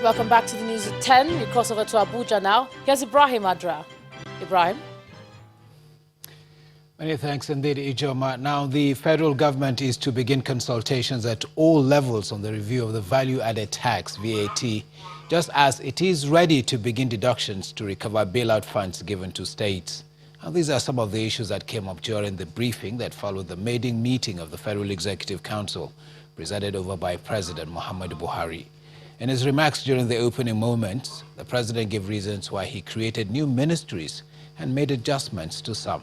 Welcome back to the news at 10. We cross over to Abuja now. Here's Ibrahim Adra. Ibrahim. Many thanks indeed, Ijoma. Now, the federal government is to begin consultations at all levels on the review of the value-added tax, VAT, just as it is ready to begin deductions to recover bailout funds given to states. Now, these are some of the issues that came up during the briefing that followed the maiden meeting of the Federal Executive Council, presided over by President Muhammadu Buhari. In his remarks during the opening moments, the president gave reasons why he created new ministries and made adjustments to some.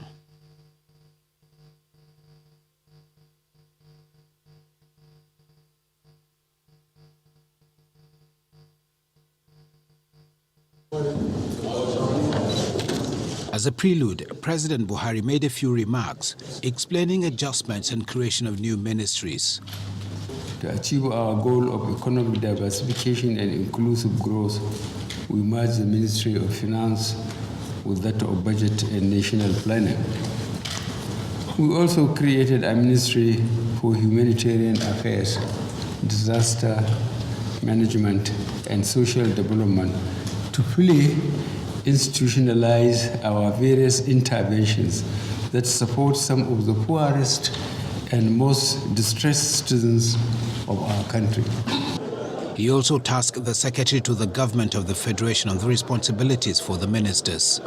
As a prelude, President Buhari made a few remarks, explaining adjustments and creation of new ministries. To achieve our goal of economic diversification and inclusive growth, we merged the Ministry of Finance with that of Budget and National Planning. We also created a Ministry for Humanitarian Affairs, Disaster Management, and Social Development to fully institutionalize our various interventions that support some of the poorest and most distressed citizens of our country. He also tasked the Secretary to the Government of the Federation on the responsibilities for the ministers.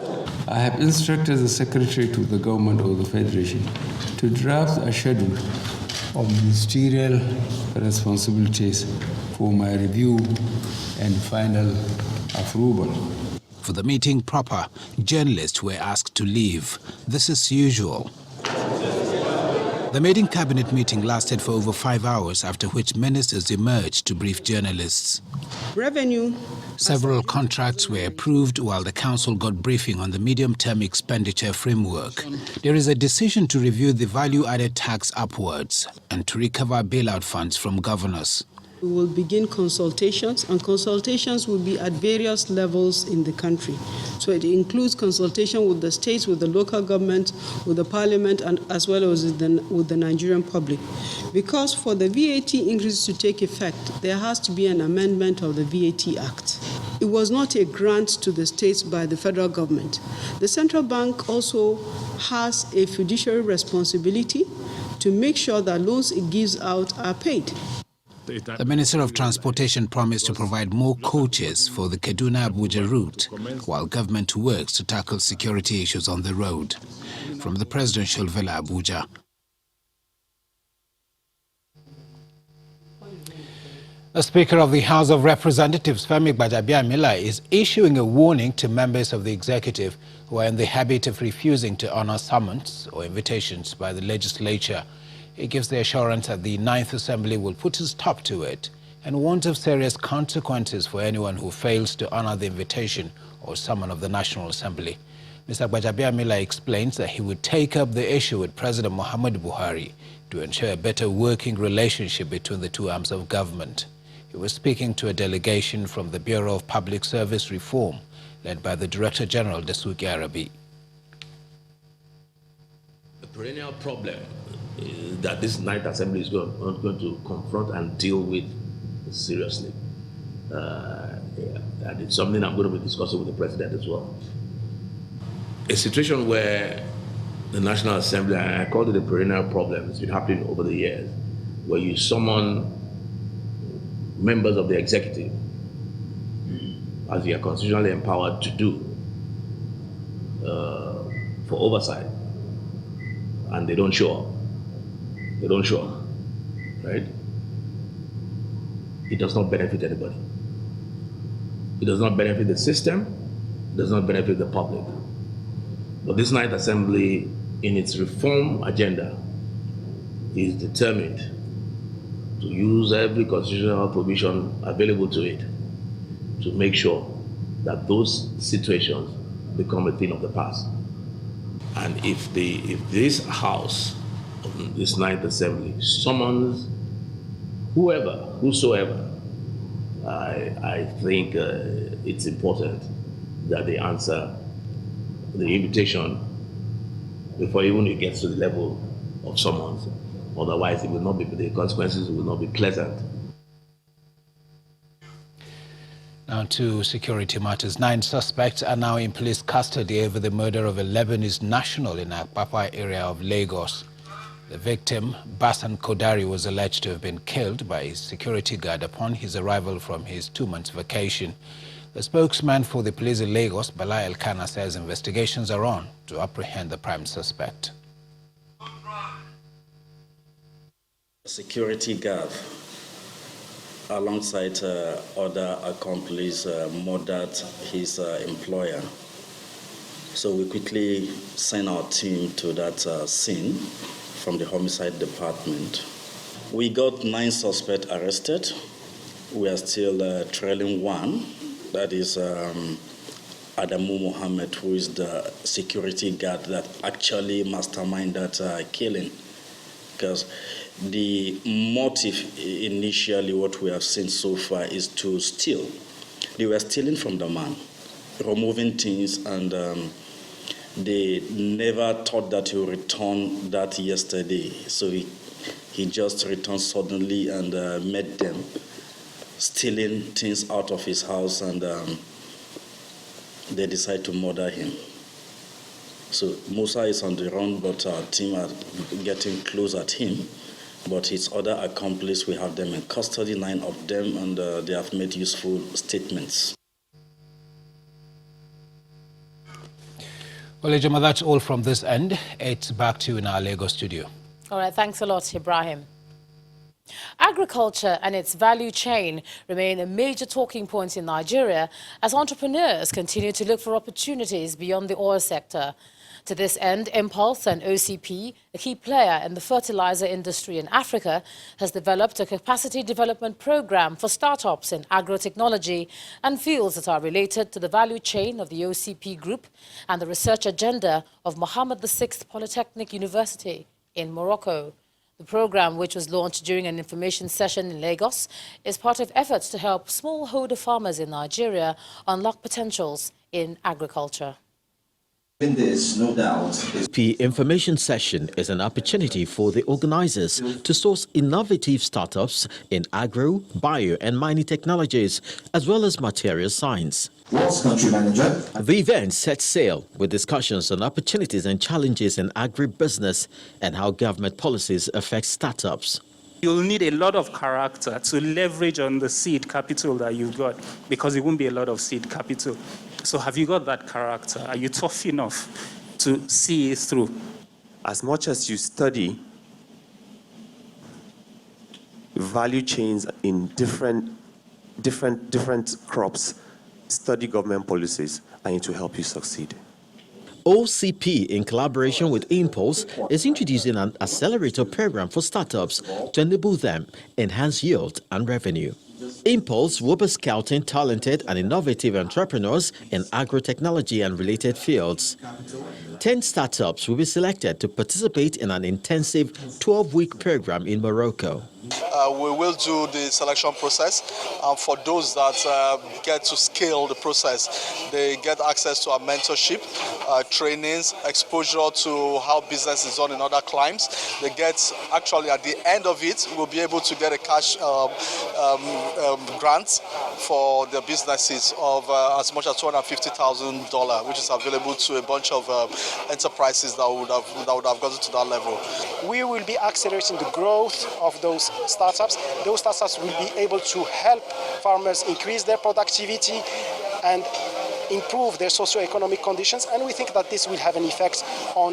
I have instructed the Secretary to the Government of the Federation to draft a schedule of ministerial responsibilities for my review and final approval. For the meeting proper, journalists were asked to leave. This is usual. The maiden cabinet meeting lasted for over 5 hours, after which ministers emerged to brief journalists. Revenue. Several contracts were approved while the council got briefing on the medium-term expenditure framework. There is a decision to review the value-added tax upwards and to recover bailout funds from governors. We will begin consultations, and consultations will be at various levels in the country. So it includes consultation with the states, with the local government, with the parliament, and as well as with the Nigerian public. Because for the VAT increase to take effect, there has to be an amendment of the VAT Act. It was not a grant to the states by the federal government. The central bank also has a fiduciary responsibility to make sure that loans it gives out are paid. The Minister of Transportation promised to provide more coaches for the Kaduna-Abuja route, while government works to tackle security issues on the road. From the presidential villa, Abuja. The Speaker of the House of Representatives, Femi Gbajabiamila, is issuing a warning to members of the executive who are in the habit of refusing to honor summons or invitations by the legislature. He gives the assurance that the 9th Assembly will put a stop to it and warns of serious consequences for anyone who fails to honor the invitation or summon of the National Assembly. Mr. Gbajabiamila explains that he would take up the issue with President Muhammadu Buhari to ensure a better working relationship between the two arms of government. He was speaking to a delegation from the Bureau of Public Service Reform, led by the Director General, Dasuki Arabi. The perennial problem that this 9th Assembly is going to confront and deal with seriously. And it's something I'm going to be discussing with the President as well. A situation where the National Assembly, and I call it a perennial problem, it's been happening over the years, where you summon members of the executive, as you are constitutionally empowered to do, for oversight, and they don't show up. They don't show up, right? It does not benefit anybody. It does not benefit the system. It does not benefit the public. But this 9th Assembly, in its reform agenda, is determined to use every constitutional provision available to it to make sure that those situations become a thing of the past. And if this House, this 9th Assembly, summons whosoever, I think it's important that they answer the invitation before even it gets to the level of summons. Otherwise, it will not be, the consequences will not be pleasant. Now to security matters. 9 suspects are now in police custody over the murder of a Lebanese national in Akpapa area of Lagos. The victim, Basan Kodari, was alleged to have been killed by his security guard upon his arrival from his 2-month vacation. The spokesman for the police in Lagos, Bala Elkana, says investigations are on to apprehend the prime suspect. Security guard, alongside other accomplices, murdered his employer. So we quickly sent our team to that scene from the homicide department. We got 9 suspects arrested. We are still trailing one. That is Adamu Mohammed, who is the security guard that actually masterminded that killing. Because the motive initially, what we have seen so far, is to steal. They were stealing from the man, removing things, and they never thought that he would return that yesterday. So he just returned suddenly and met them stealing things out of his house, and they decide to murder him. So Musa is on the run, but our team are getting close at him. But his other accomplices, we have them in custody, 9 of them, and they have made useful statements. Well, Ejima, that's all from this end. It's back to you in our Lagos studio. All right, thanks a lot, Ibrahim. Agriculture and its value chain remain a major talking point in Nigeria as entrepreneurs continue to look for opportunities beyond the oil sector. To this end, Impulse and OCP, a key player in the fertilizer industry in Africa, has developed a capacity development program for startups in agrotechnology and fields that are related to the value chain of the OCP group and the research agenda of Mohammed VI Polytechnic University in Morocco. The program, which was launched during an information session in Lagos, is part of efforts to help smallholder farmers in Nigeria unlock potentials in agriculture. In this, no doubt, The information session is an opportunity for the organizers to source innovative startups in agro, bio and mining technologies, as well as material science. World's country manager. The event sets sail with discussions on opportunities and challenges in agribusiness and how government policies affect startups. You'll need a lot of character to leverage on the seed capital that you've got, because it won't be a lot of seed capital. So have you got that character? Are you tough enough to see it through? As much as you study value chains in different crops, study government policies, and it will help you succeed. OCP, in collaboration with Impulse, is introducing an accelerator program for startups to enable them enhance yield and revenue. Impulse will be scouting talented and innovative entrepreneurs in agrotechnology and related fields. 10 startups will be selected to participate in an intensive 12-week program in Morocco. We will do the selection process. For those that get to scale the process, they get access to our mentorship, trainings, exposure to how business is done in other climes. They get, actually at the end of it, we'll be able to get a cash grant for their businesses of as much as $250,000, which is available to a bunch of enterprises that would have gotten to that level. We will be accelerating the growth of those startups. Those startups will be able to help farmers increase their productivity and improve their socio-economic conditions, and we think that this will have an effect on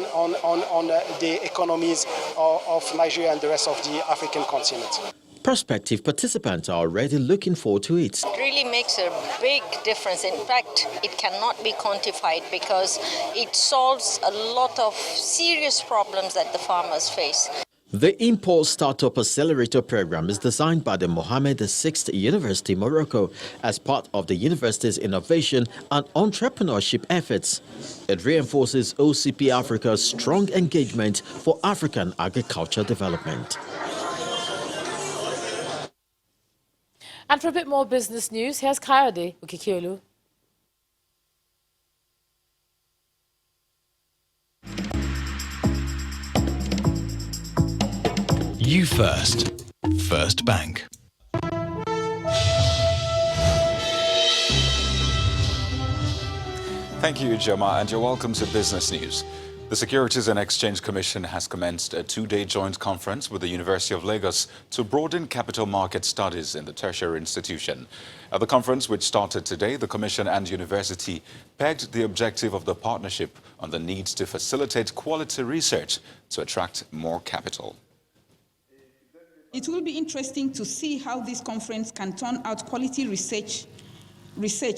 the economies of Nigeria and the rest of the African continent. Prospective participants are already looking forward to it. It really makes a big difference. In fact, it cannot be quantified because it solves a lot of serious problems that the farmers face. The Impulse Startup Accelerator Program is designed by the Mohammed VI University, Morocco, as part of the university's innovation and entrepreneurship efforts. It reinforces OCP Africa's strong engagement for African agriculture development. And for a bit more business news, here's Kayode Ukikiolu. You first. First Bank. Thank you, Joma, and you're welcome to Business News. The Securities and Exchange Commission has commenced a two-day joint conference with the University of Lagos to broaden capital market studies in the tertiary institution. At the conference, which started today, the Commission and university pegged the objective of the partnership on the need to facilitate quality research to attract more capital. It will be interesting to see how this conference can turn out quality research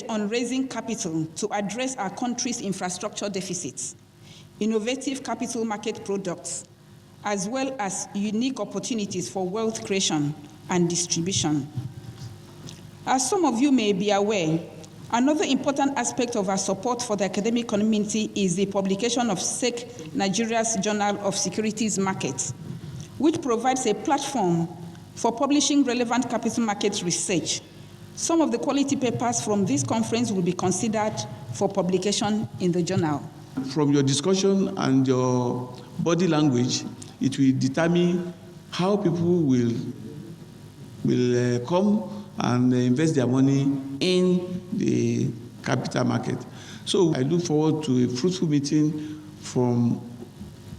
on raising capital to address our country's infrastructure deficits, innovative capital market products, as well as unique opportunities for wealth creation and distribution. As some of you may be aware, another important aspect of our support for the academic community is the publication of SEC Nigeria's Journal of Securities Markets, which provides a platform for publishing relevant capital market research. Some of the quality papers from this conference will be considered for publication in the journal. From your discussion and your body language, it will determine how people will come and invest their money in the capital market. So I look forward to a fruitful meeting from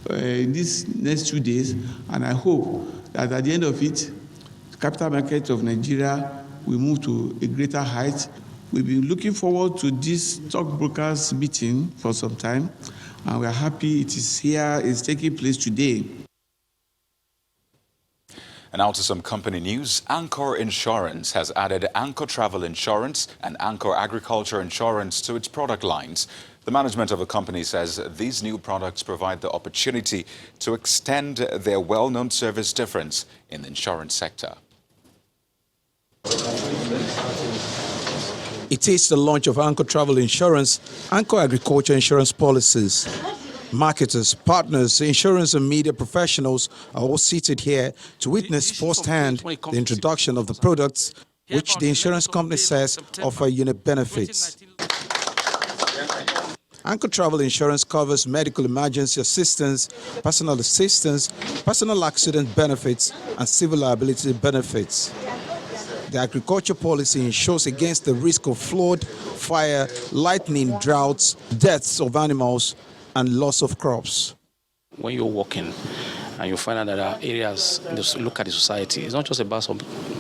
these next 2 days, and I hope that at the end of it, the capital market of Nigeria will move to a greater height. We've been looking forward to this stockbrokers meeting for some time, and we're happy it is here, it's taking place today. And now to some company news. Anchor Insurance has added Anchor Travel Insurance and Anchor Agriculture Insurance to its product lines. The management of the company says these new products provide the opportunity to extend their well-known service difference in the insurance sector. It is the launch of Anchor Travel Insurance, Anchor Agriculture Insurance policies. Marketers, partners, insurance and media professionals are all seated here to witness firsthand the introduction of the products which the insurance company says offer unique benefits. Anchor Travel Insurance covers medical emergency assistance, personal accident benefits, and civil liability benefits. The agriculture policy insures against the risk of flood, fire, lightning, droughts, deaths of animals, and loss of crops. When you're walking and you find out that there are areas, look at the society, it's not just about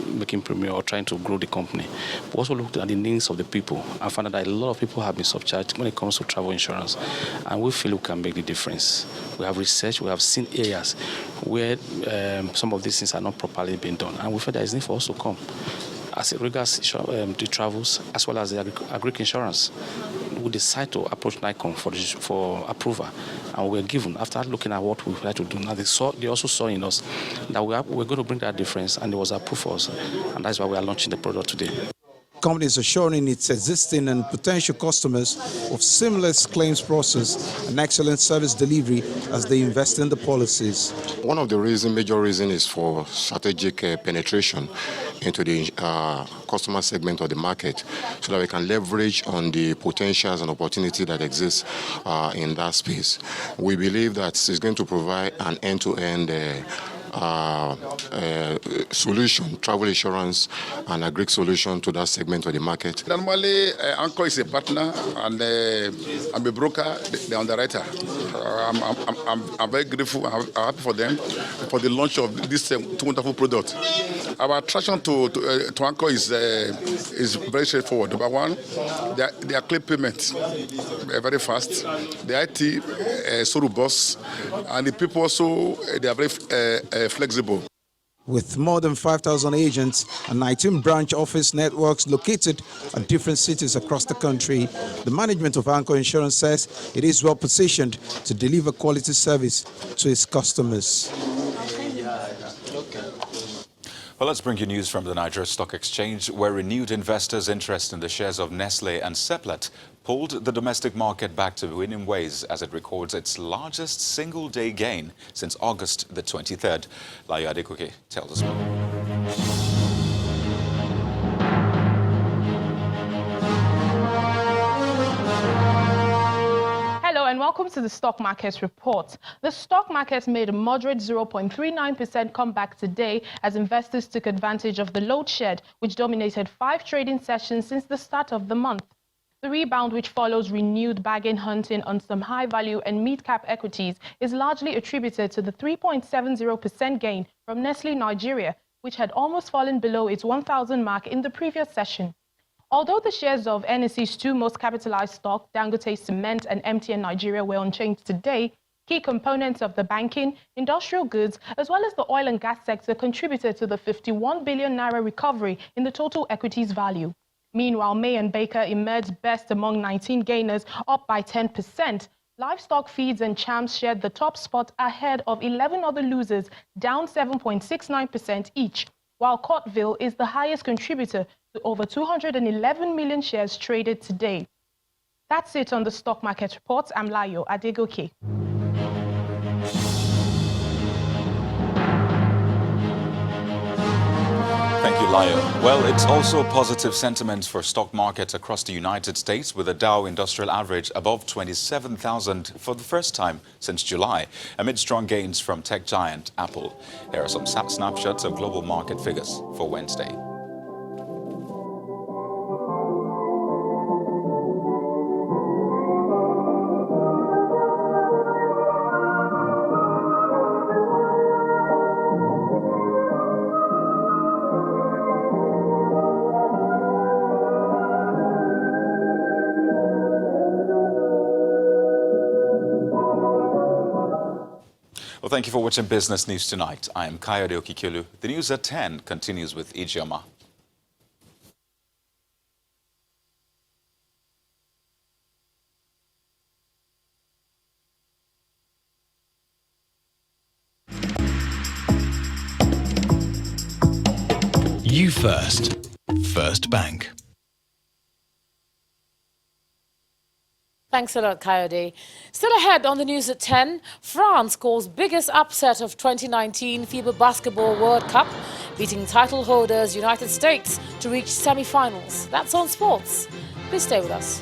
making premium or trying to grow the company, but also look at the needs of the people and find out that a lot of people have been subcharged when it comes to travel insurance, and we feel we can make the difference. We have researched, we have seen areas where some of these things are not properly being done, and we feel there is need for us to come as it regards the travels as well as the agric insurance. We decided to approach NICOM for approval, and we were given, after looking at what we would like to do now, they also saw in us that we're going to bring that difference, and it was approved for us, and that's why we are launching the product today. The company is assuring its existing and potential customers of seamless claims process and excellent service delivery as they invest in the policies. One of the major reasons is for strategic penetration into the customer segment of the market, so that we can leverage on the potentials and opportunity that exists in that space. We believe that it's going to provide an end-to-end solution, travel insurance and agri solution to that segment of the market. Normally, Anchor is a partner, and I'm a broker, the underwriter. I'm very grateful, I'm happy for them for the launch of this wonderful product. Our attraction to Anchor is very straightforward. Number one, their claim payment very fast. The IT so robust, and the people also they are very flexible. With more than 5,000 agents and 19 branch office networks located at different cities across the country, the management of Anchor Insurance says it is well positioned to deliver quality service to its customers. Well, let's bring you news from the Nigeria Stock Exchange, where renewed investors' interest in the shares of Nestle and Seplat pulled the domestic market back to winning ways as it records its largest single-day gain since August the 23rd. Layo Adekoke tells us more. Hello and welcome welcome to the stock market report. The stock market made a moderate 0.39% comeback today as investors took advantage of the load shed, which dominated 5 trading sessions since the start of the month. The rebound, which follows renewed bargain hunting on some high-value and mid-cap equities, is largely attributed to the 3.70% gain from Nestle Nigeria, which had almost fallen below its 1,000 mark in the previous session. Although the shares of NSE's 2 most capitalized stocks, Dangote Cement and MTN Nigeria, were unchanged today, key components of the banking, industrial goods, as well as the oil and gas sector contributed to the 51 billion naira recovery in the total equities value. Meanwhile, May and Baker emerged best among 19 gainers, up by 10%. Livestock feeds and Champs shared the top spot ahead of 11 other losers, down 7.69% each, while Courtville is the highest contributor to over 211 million shares traded today. That's it on the stock market report. I'm Layo Adegoke. Thank you, Layo. Well, it's also positive sentiments for stock markets across the United States, with the Dow Industrial Average above 27,000 for the first time since July, amid strong gains from tech giant Apple. Here are some snapshots of global market figures for Wednesday. Well, thank you for watching Business News Tonight. I am Kayode Okikelu. The news at 10 continues with Ijeoma. You first. First Bank. Thanks a lot, Coyote. Still ahead on the news at 10, France calls biggest upset of 2019 FIBA Basketball World Cup, beating title holders United States to reach semi-finals. That's on sports. Please stay with us.